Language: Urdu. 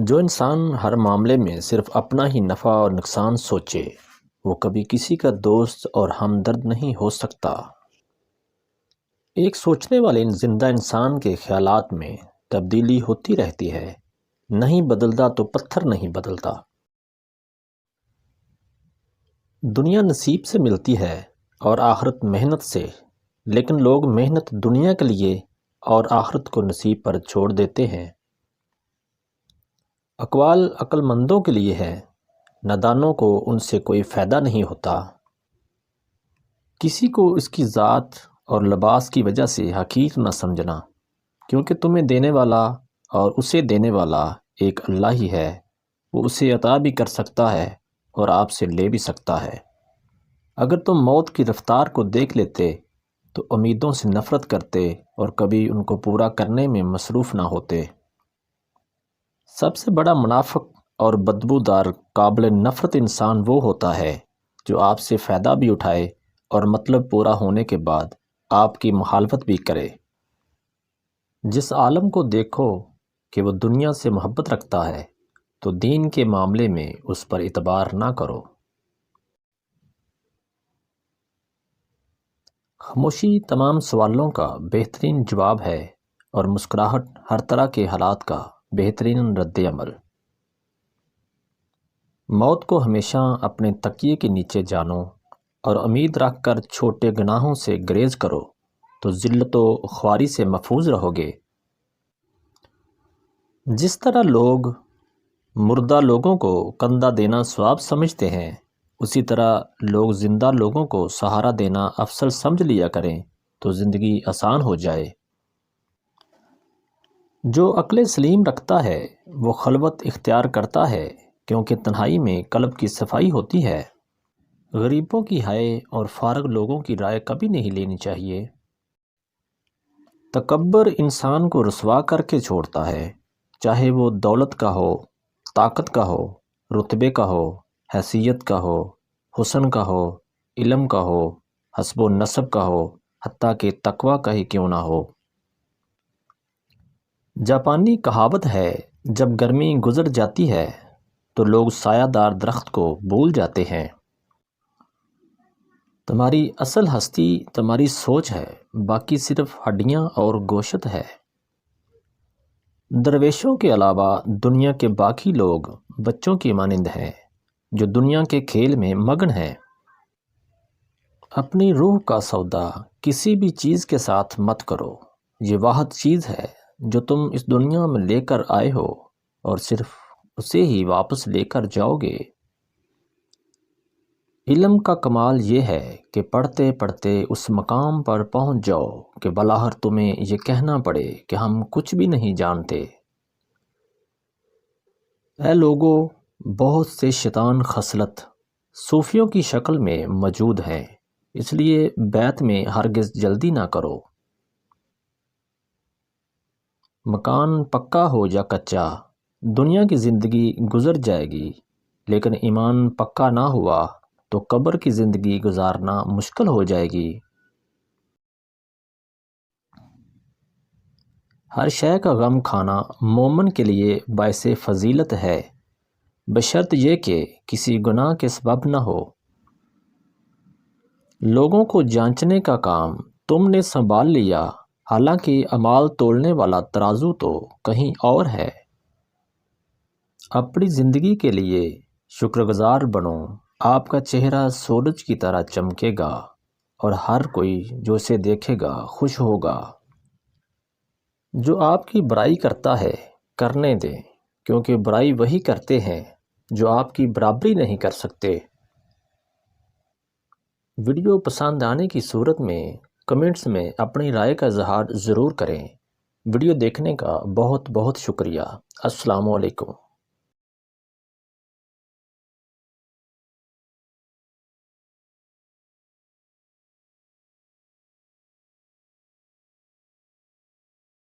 جو انسان ہر معاملے میں صرف اپنا ہی نفع اور نقصان سوچے وہ کبھی کسی کا دوست اور ہمدرد نہیں ہو سکتا۔ ایک سوچنے والے زندہ انسان کے خیالات میں تبدیلی ہوتی رہتی ہے، نہیں بدلتا تو پتھر نہیں بدلتا۔ دنیا نصیب سے ملتی ہے اور آخرت محنت سے، لیکن لوگ محنت دنیا کے لیے اور آخرت کو نصیب پر چھوڑ دیتے ہیں۔ اقوال عقل مندوں کے لیے ہے، نادانوں کو ان سے کوئی فائدہ نہیں ہوتا۔ کسی کو اس کی ذات اور لباس کی وجہ سے حقیر نہ سمجھنا، کیونکہ تمہیں دینے والا اور اسے دینے والا ایک اللہ ہی ہے۔ وہ اسے عطا بھی کر سکتا ہے اور آپ سے لے بھی سکتا ہے۔ اگر تم موت کی رفتار کو دیکھ لیتے تو امیدوں سے نفرت کرتے اور کبھی ان کو پورا کرنے میں مصروف نہ ہوتے۔ سب سے بڑا منافق اور بدبودار قابل نفرت انسان وہ ہوتا ہے جو آپ سے فائدہ بھی اٹھائے اور مطلب پورا ہونے کے بعد آپ کی مخالفت بھی کرے۔ جس عالم کو دیکھو کہ وہ دنیا سے محبت رکھتا ہے تو دین کے معاملے میں اس پر اعتبار نہ کرو۔ خاموشی تمام سوالوں کا بہترین جواب ہے اور مسکراہٹ ہر طرح کے حالات کا بہترین رد عمل۔ موت کو ہمیشہ اپنے تکیے کے نیچے جانو اور امید رکھ کر چھوٹے گناہوں سے گریز کرو تو ذلت و خواری سے محفوظ رہو گے۔ جس طرح لوگ مردہ لوگوں کو کندھا دینا ثواب سمجھتے ہیں، اسی طرح لوگ زندہ لوگوں کو سہارا دینا افضل سمجھ لیا کریں تو زندگی آسان ہو جائے۔ جو عقل سلیم رکھتا ہے وہ خلوت اختیار کرتا ہے، کیونکہ تنہائی میں قلب کی صفائی ہوتی ہے۔ غریبوں کی ہائے اور فارغ لوگوں کی رائے کبھی نہیں لینی چاہیے۔ تکبر انسان کو رسوا کر کے چھوڑتا ہے، چاہے وہ دولت کا ہو، طاقت کا ہو، رتبے کا ہو، حیثیت کا ہو، حسن کا ہو، علم کا ہو، حسب و نسب کا ہو، حتیٰ کہ تقوی کا ہی کیوں نہ ہو۔ جاپانی کہاوت ہے، جب گرمی گزر جاتی ہے تو لوگ سایہ دار درخت کو بھول جاتے ہیں۔ تمہاری اصل ہستی تمہاری سوچ ہے، باقی صرف ہڈیاں اور گوشت ہے۔ درویشوں کے علاوہ دنیا کے باقی لوگ بچوں کی مانند ہیں جو دنیا کے کھیل میں مگن ہیں۔ اپنی روح کا سودا کسی بھی چیز کے ساتھ مت کرو، یہ واحد چیز ہے جو تم اس دنیا میں لے کر آئے ہو اور صرف اسے ہی واپس لے کر جاؤ گے۔ علم کا کمال یہ ہے کہ پڑھتے پڑھتے اس مقام پر پہنچ جاؤ کہ بلاخر تمہیں یہ کہنا پڑے کہ ہم کچھ بھی نہیں جانتے۔ اے لوگو، بہت سے شیطان خصلت صوفیوں کی شکل میں موجود ہیں، اس لیے بیعت میں ہرگز جلدی نہ کرو۔ مکان پکا ہو یا کچا، دنیا کی زندگی گزر جائے گی، لیکن ایمان پکا نہ ہوا تو قبر کی زندگی گزارنا مشکل ہو جائے گی۔ ہر شے کا غم کھانا مومن کے لیے باعث فضیلت ہے، بشرط یہ کہ کسی گناہ کے سبب نہ ہو۔ لوگوں کو جانچنے کا کام تم نے سنبھال لیا، حالانکہ اعمال تولنے والا ترازو تو کہیں اور ہے۔ اپنی زندگی کے لیے شکر گزار بنو، آپ کا چہرہ سورج کی طرح چمکے گا اور ہر کوئی جو اسے دیکھے گا خوش ہوگا۔ جو آپ کی برائی کرتا ہے کرنے دیں، کیونکہ برائی وہی کرتے ہیں جو آپ کی برابری نہیں کر سکتے۔ ویڈیو پسند آنے کی صورت میں کمنٹس میں اپنی رائے کا اظہار ضرور کریں۔ ویڈیو دیکھنے کا بہت بہت شکریہ۔ السلام علیکم۔